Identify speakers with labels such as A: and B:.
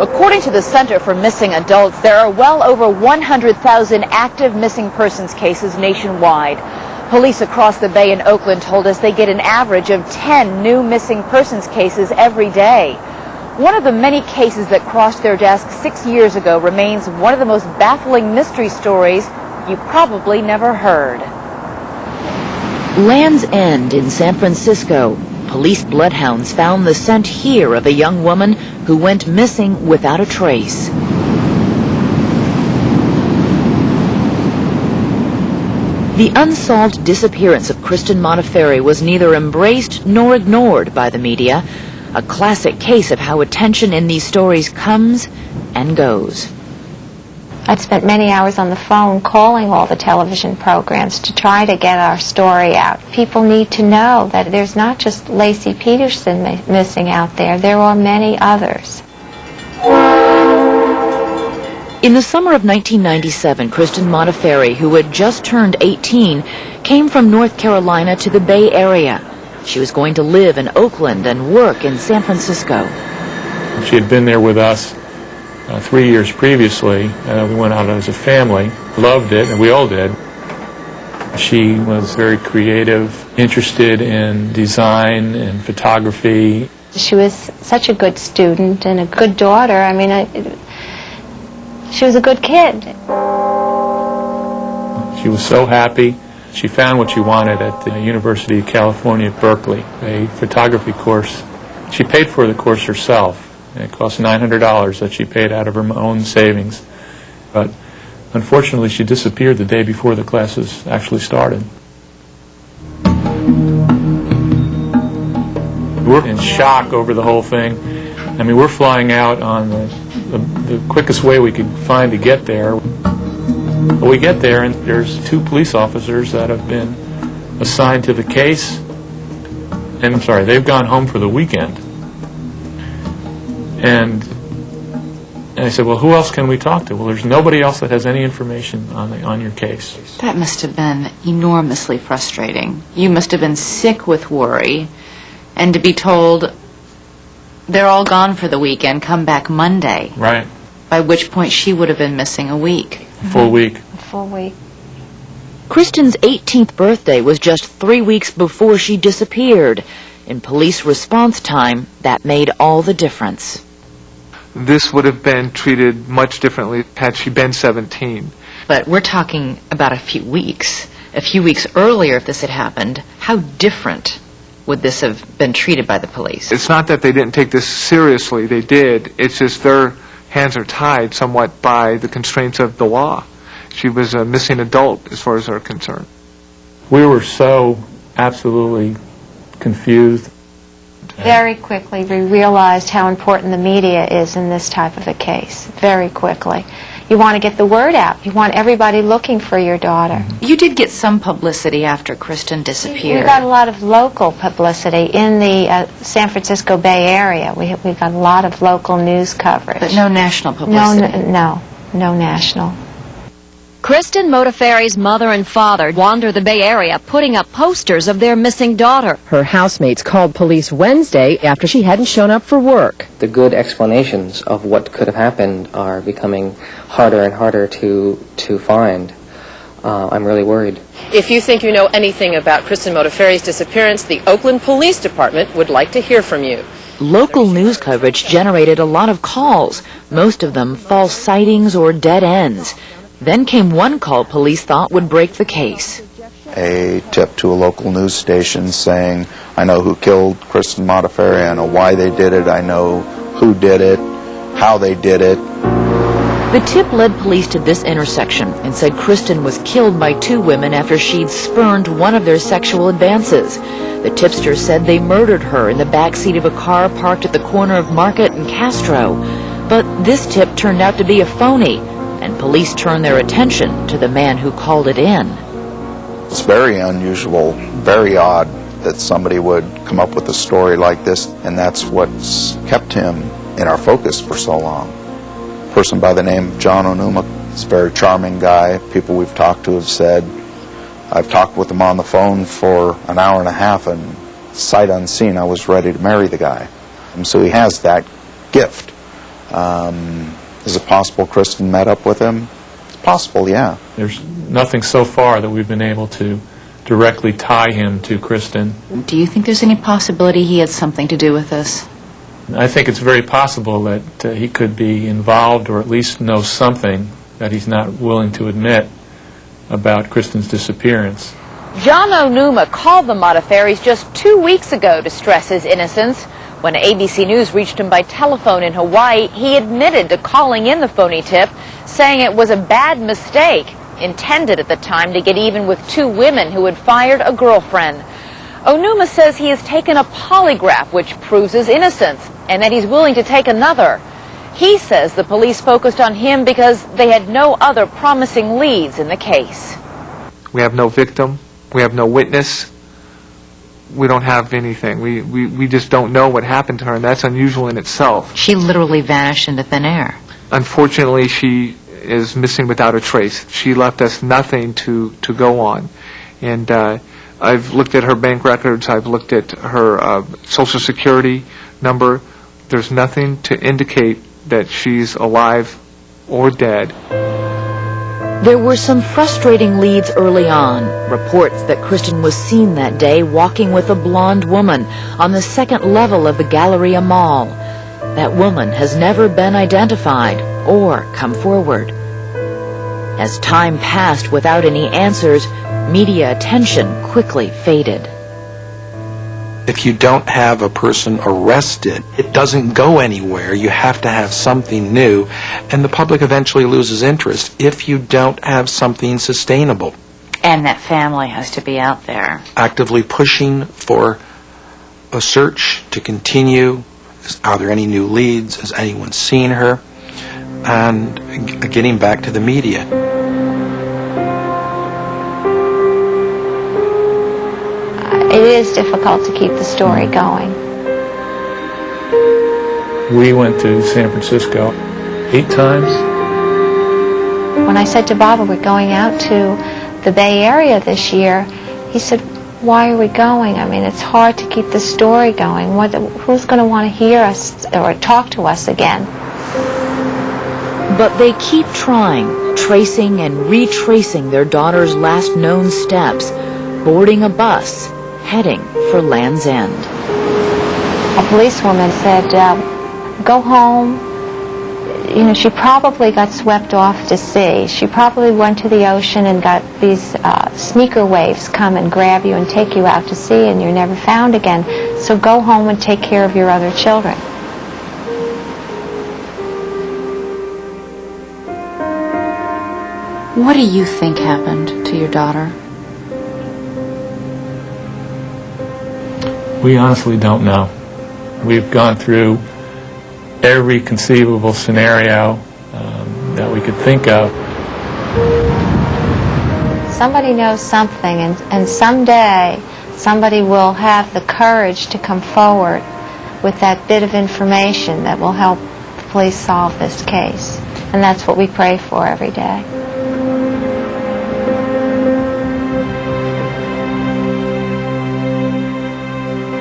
A: According to the Center for Missing Adults, there are well over 100,000 active missing persons cases nationwide. Police across the Bay in Oakland told us they get an average of 10 new missing persons cases every day. One of the many cases that crossed their desk 6 years ago remains one of the most baffling mystery stories you probably never heard. Land's End in San Francisco. Police bloodhounds found the scent here of a young woman who went missing without a trace. The unsolved disappearance of Kristen Modafferi was neither embraced nor ignored by the media, a classic case of how attention in these stories comes and goes.
B: I'd spent many hours on the phone calling all the television programs to try to get our story out. People need to know that there's not just Lacey Peterson missing out there. There are many others.
A: In the summer of 1997, Kristen Modafferi, who had just turned 18, came from North Carolina to the Bay Area. She was going to live in Oakland and work in San Francisco.
C: She had been there with us 3 years previously. We went out as a family, loved it, and we all did. She was very creative, interested in design and photography.
B: She was such a good student and a good daughter. I mean, she was a good kid.
C: She was so happy. She found what she wanted at the University of California at Berkeley, a photography course. She paid for the course herself. It cost $900 that she paid out of her own savings. But unfortunately, she disappeared the day before the classes actually started. We're in shock over the whole thing. I mean, we're flying out on the quickest way we could find to get there. But we get there, and there's 2 police officers that have been assigned to the case. And they've gone home for the weekend. And I said, well, who else can we talk to? Well, there's nobody else that has any information on your case.
D: That must have been enormously frustrating. You must have been sick with worry. And to be told, they're all gone for the weekend, come back Monday.
C: Right.
D: By which point she would have been missing a week.
C: A full week.
B: A full week.
A: Kristen's 18th birthday was just 3 weeks before she disappeared. In police response time, that made all the difference.
E: This would have been treated much differently had she been 17.
D: But we're talking about a few weeks. A few weeks earlier, if this had happened, how different would this have been treated by the police?
E: It's not that they didn't take this seriously. They did. It's just their hands are tied somewhat by the constraints of the law. She was a missing adult as far as they're concerned.
C: We were so absolutely confused.
B: Very quickly, we realized how important the media is in this type of a case. Very quickly. You want to get the word out. You want everybody looking for your daughter.
D: You did get some publicity after Kristen disappeared.
B: We got a lot of local publicity in the San Francisco Bay Area. We got a lot of local news coverage.
D: But no national publicity?
B: No national.
F: Kristen Modafferi's mother and father wander the Bay Area putting up posters of their missing daughter.
G: Her housemates called police Wednesday after she hadn't shown up for work.
H: The good explanations of what could have happened are becoming harder and harder to find. I'm really worried.
I: If you think you know anything about Kristen Modafferi's disappearance, the Oakland Police Department would like to hear from you.
A: Local news coverage generated a lot of calls, most of them false sightings or dead ends. Then came one call police thought would break the case.
J: A tip to a local news station saying, I know who killed Kristen Modafferi, I know why they did it, I know who did it, how they did it.
A: The tip led police to this intersection and said Kristen was killed by 2 women after she'd spurned one of their sexual advances. The tipster said they murdered her in the backseat of a car parked at the corner of Market and Castro. But this tip turned out to be a phony, and police turned their attention to the man who called it in.
J: It's very unusual, very odd that somebody would come up with a story like this, and that's what's kept him in our focus for so long. A person by the name of John Onuma is a very charming guy. People we've talked to have said, I've talked with him on the phone for an hour and a half, and sight unseen, I was ready to marry the guy. And so he has that gift Is it possible Kristen met up with him? It's possible, yeah.
C: There's nothing so far that we've been able to directly tie him to Kristen.
D: Do you think there's any possibility he had something to do with this?
C: I think it's very possible that he could be involved or at least know something that he's not willing to admit about Kristen's disappearance.
A: John Onuma called the Modafferis just 2 weeks ago to stress his innocence. When ABC News reached him by telephone in Hawaii, he admitted to calling in the phony tip, saying it was a bad mistake, intended at the time to get even with 2 women who had fired a girlfriend. Onuma says he has taken a polygraph which proves his innocence and that he's willing to take another. He says the police focused on him because they had no other promising leads in the case.
E: We have no victim. We have no witness. We don't have anything. We just don't know what happened to her, and that's unusual in itself.
D: She literally vanished into thin air.
E: Unfortunately, she is missing without a trace. She left us nothing to go on. And I've looked at her bank records. I've looked at her Social Security number. There's nothing to indicate that she's alive or dead.
K: There were some frustrating leads early on. Reports that Kristen was seen that day walking with a blonde woman on the second level of the Galleria Mall. That woman has never been identified or come forward. As time passed without any answers, media attention quickly faded.
L: If you don't have a person arrested, it doesn't go anywhere. You have to have something new, and the public eventually loses interest if you don't have something sustainable.
D: And that family has to be out there.
L: Actively pushing for a search to continue. Are there any new leads? Has anyone seen her? And getting back to the media.
B: It is difficult to keep the story going.
C: We went to San Francisco 8 times.
B: When I said to Baba, we're going out to the Bay Area this year, he said, why are we going? I mean, it's hard to keep the story going. Who's going to want to hear us or talk to us again?
K: But they keep trying, tracing and retracing their daughter's last known steps, boarding a bus, heading for Land's End.
B: A policewoman said, go home. You know, she probably got swept off to sea. She probably went to the ocean and got these sneaker waves come and grab you and take you out to sea, and you're never found again. So go home and take care of your other children.
D: What do you think happened to your daughter?
C: We honestly don't know. We've gone through every conceivable scenario that we could think of.
B: Somebody knows something, and someday somebody will have the courage to come forward with that bit of information that will help the police solve this case. And that's what we pray for every day.